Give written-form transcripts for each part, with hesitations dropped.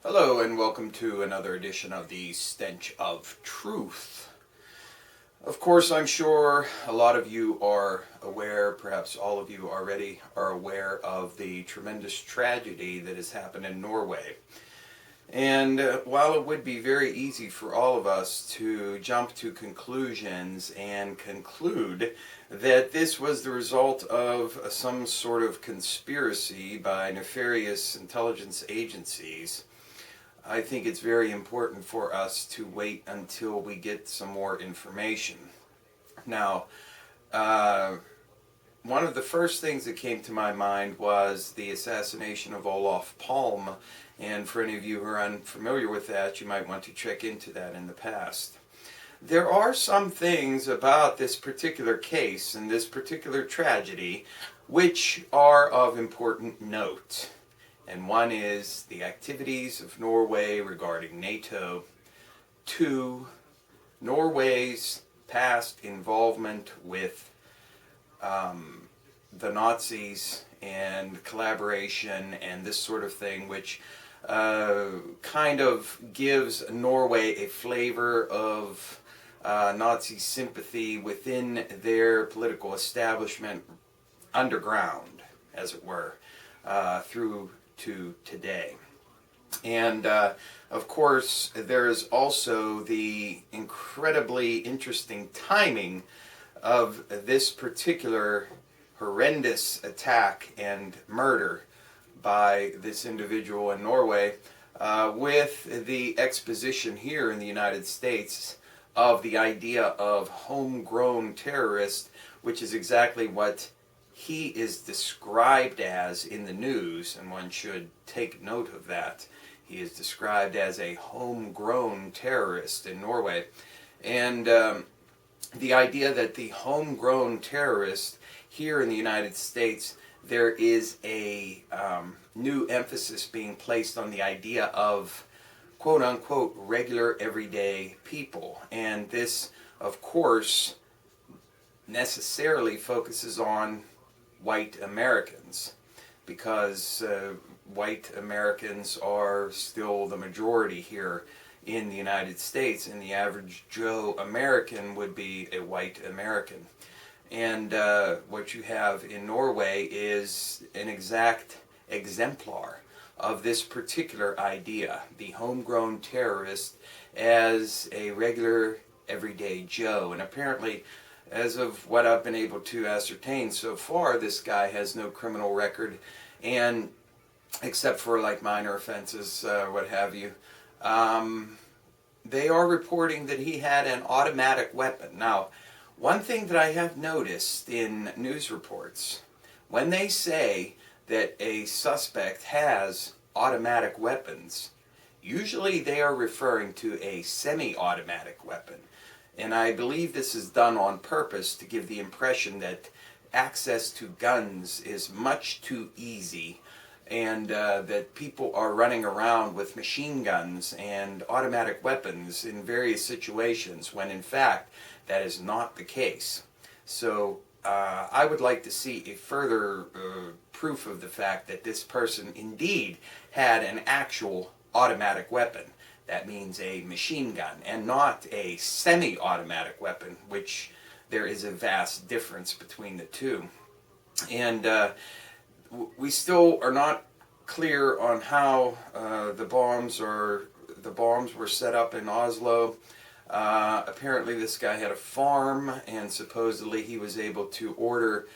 Hello and welcome to another edition of the Stench of Truth. Of course, I'm sure a lot of you are aware, perhaps all of you already are aware of the tremendous tragedy that has happened in Norway. And while it would be very easy for all of us to jump to conclusions and conclude that this was the result of some sort of conspiracy by nefarious intelligence agencies, I think it's very important for us to wait until we get some more information. Now, one of the first things that came to my mind was the assassination of Olof Palme, and for any of you who are unfamiliar with that, you might want to check into that in the past. There are some things about this particular case and this particular tragedy which are of important note. And one is the activities of Norway regarding NATO. 2, Norway's past involvement with the Nazis and collaboration and this sort of thing, which kind of gives Norway a flavor of Nazi sympathy within their political establishment underground, as it were, through to today. And of course, there is also the incredibly interesting timing of this particular horrendous attack and murder by this individual in Norway, with the exposition here in the United States of the idea of homegrown terrorist, which is exactly what he is described as in the news, and one should take note of that. He is described as a homegrown terrorist in Norway. And the idea that the homegrown terrorist here in the United States, there is a new emphasis being placed on the idea of quote-unquote regular everyday people. And this, of course, necessarily focuses on white Americans, because white Americans are still the majority here in the United States, and the average Joe American would be a white American. And what you have in Norway is an exact exemplar of this particular idea, the homegrown terrorist as a regular everyday Joe. And apparently, as of what I've been able to ascertain so far, this guy has no criminal record, and except for like minor offenses, what have you. They are reporting that he had an automatic weapon. Now, one thing that I have noticed in news reports, when they say that a suspect has automatic weapons, usually they are referring to a semi-automatic weapon. And I believe this is done on purpose to give the impression that access to guns is much too easy, and that people are running around with machine guns and automatic weapons in various situations, when in fact that is not the case. So I would like to see a further proof of the fact that this person indeed had an actual automatic weapon. That means a machine gun, and not a semi-automatic weapon, which there is a vast difference between the two. And we still are not clear on how the bombs were set up in Oslo. Apparently this guy had a farm, and supposedly he was able to order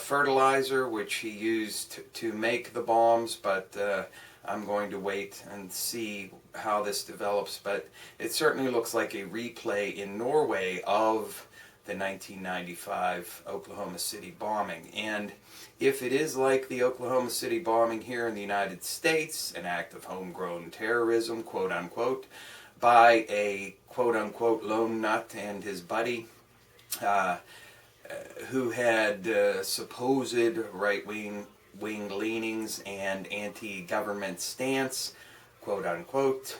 fertilizer, which he used to make the bombs, but I'm going to wait and see how this develops. But it certainly looks like a replay in Norway of the 1995 Oklahoma City bombing. And if it is like the Oklahoma City bombing here in the United States, an act of homegrown terrorism, quote unquote, by a quote unquote lone nut and his buddy, who had supposed right-wing leanings and anti-government stance, quote unquote,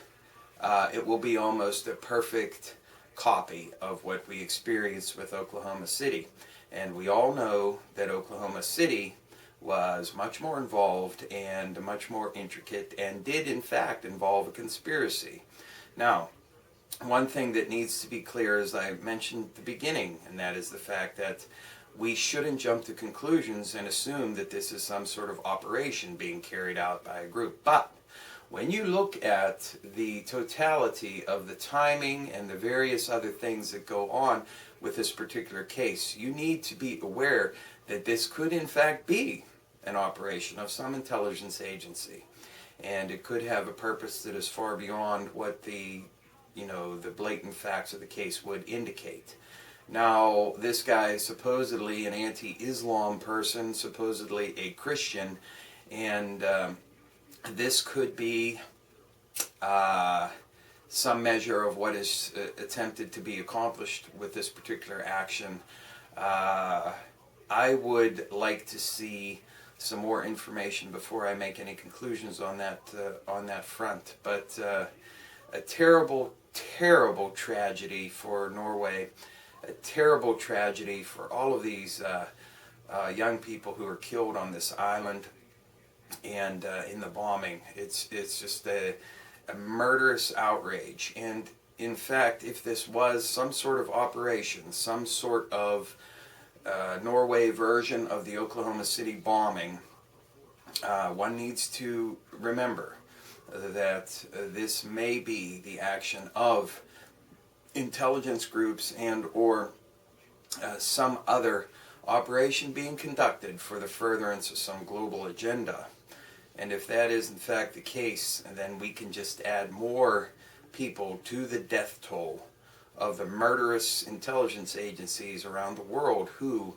it will be almost a perfect copy of what we experienced with Oklahoma City. And we all know that Oklahoma City was much more involved and much more intricate, and did in fact involve a conspiracy. Now, one thing that needs to be clear, as I mentioned at the beginning, and that is the fact that we shouldn't jump to conclusions and assume that this is some sort of operation being carried out by a group. But when you look at the totality of the timing and the various other things that go on with this particular case, you need to be aware that this could in fact be an operation of some intelligence agency. And it could have a purpose that is far beyond what the blatant facts of the case would indicate. Now, this guy is supposedly an anti-Islam person, supposedly a Christian, and this could be some measure of what is attempted to be accomplished with this particular action. I would like to see some more information before I make any conclusions on that front. But a terrible, terrible tragedy for Norway. A terrible tragedy for all of these young people who were killed on this island and in the bombing. It's just a murderous outrage. And in fact, if this was some sort of operation, some sort of Norway version of the Oklahoma City bombing, one needs to remember that this may be the action of intelligence groups and or some other operation being conducted for the furtherance of some global agenda. And if that is in fact the case, then we can just add more people to the death toll of the murderous intelligence agencies around the world who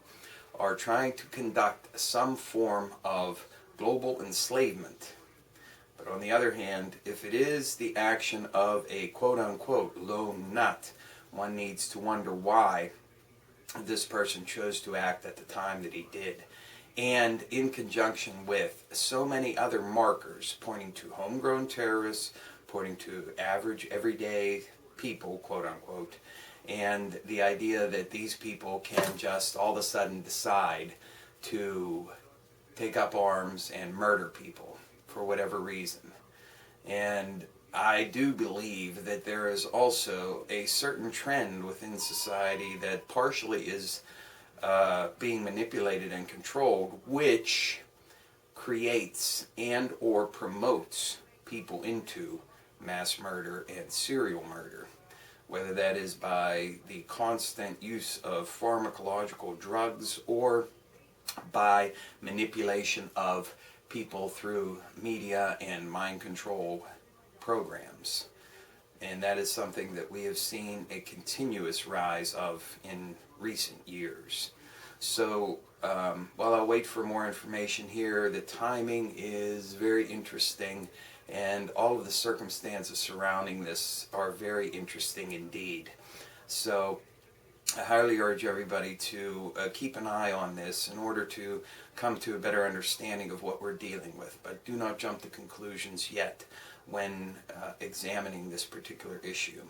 are trying to conduct some form of global enslavement. But on the other hand, if it is the action of a quote-unquote lone nut, one needs to wonder why this person chose to act at the time that he did. And in conjunction with so many other markers pointing to homegrown terrorists, pointing to average, everyday people, quote-unquote, and the idea that these people can just all of a sudden decide to take up arms and murder people for whatever reason. And I do believe that there is also a certain trend within society that partially is being manipulated and controlled, which creates and or promotes people into mass murder and serial murder, whether that is by the constant use of pharmacological drugs or by manipulation of people through media and mind control programs. And that is something that we have seen a continuous rise of in recent years. So while I'll wait for more information here, the timing is very interesting, and all of the circumstances surrounding this are very interesting indeed. So I highly urge everybody to keep an eye on this in order to come to a better understanding of what we're dealing with. But do not jump to conclusions yet when examining this particular issue.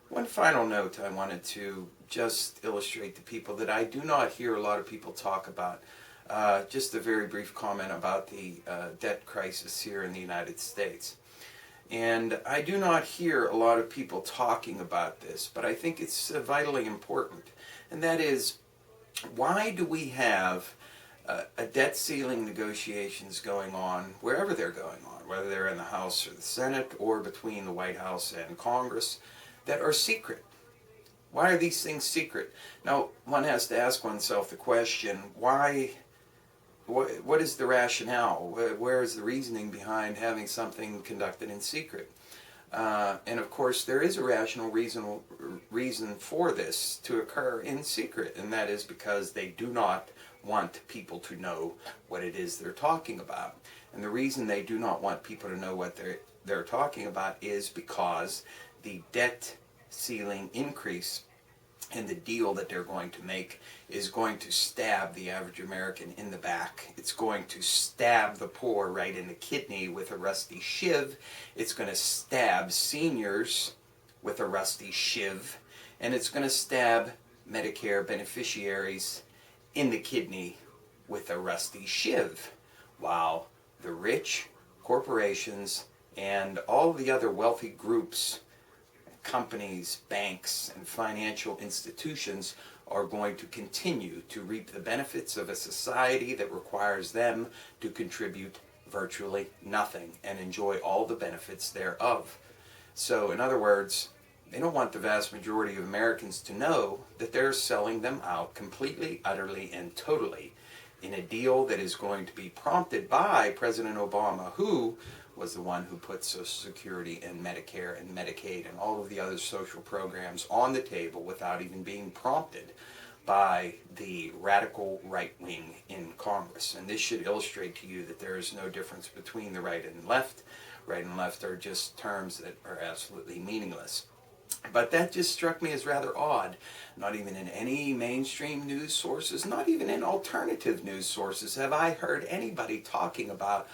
One final note I wanted to just illustrate to people that I do not hear a lot of people talk about. Just a very brief comment about the debt crisis here in the United States. And I do not hear a lot of people talking about this, but I think it's vitally important. And that is, why do we have a debt ceiling negotiations going on wherever they're going on, whether they're in the House or the Senate or between the White House and Congress, that are secret? Why are these things secret? Now, one has to ask oneself the question, why? What is the rationale? Where is the reasoning behind having something conducted in secret? And of course, there is a rational reason for this to occur in secret, and that is because they do not want people to know what it is they're talking about. And the reason they do not want people to know what they're talking about is because the debt ceiling increase and the deal that they're going to make is going to stab the average American in the back. It's going to stab the poor right in the kidney with a rusty shiv. It's going to stab seniors with a rusty shiv. And it's going to stab Medicare beneficiaries in the kidney with a rusty shiv, while the rich corporations and all the other wealthy groups, companies, banks, and financial institutions are going to continue to reap the benefits of a society that requires them to contribute virtually nothing and enjoy all the benefits thereof. So, in other words, they don't want the vast majority of Americans to know that they're selling them out completely, utterly, and totally in a deal that is going to be prompted by President Obama, who was the one who put Social Security and Medicare and Medicaid and all of the other social programs on the table without even being prompted by the radical right wing in Congress. And this should illustrate to you that there is no difference between the right and left. Right and left are just terms that are absolutely meaningless. But that just struck me as rather odd. Not even in any mainstream news sources, not even in alternative news sources, have I heard anybody talking about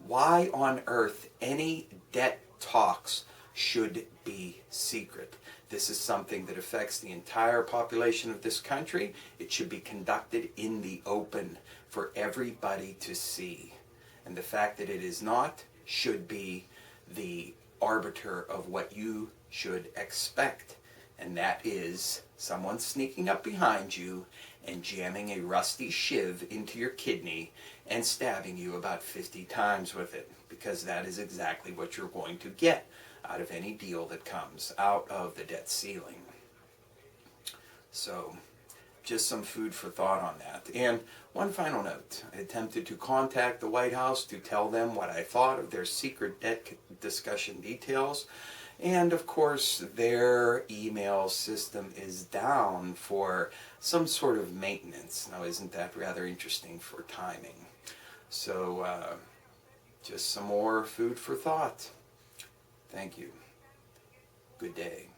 why on earth any debt talks should be secret. This is something that affects the entire population of this country. It should be conducted in the open for everybody to see. And the fact that it is not should be the arbiter of what you should expect. And that is someone sneaking up behind you and jamming a rusty shiv into your kidney and stabbing you about 50 times with it. Because that is exactly what you're going to get out of any deal that comes out of the debt ceiling. So, just some food for thought on that. And one final note. I attempted to contact the White House to tell them what I thought of their secret debt discussion details. And of course, their email system is down for some sort of maintenance. Now, isn't that rather interesting for timing? So, just some more food for thought. Thank you. Good day.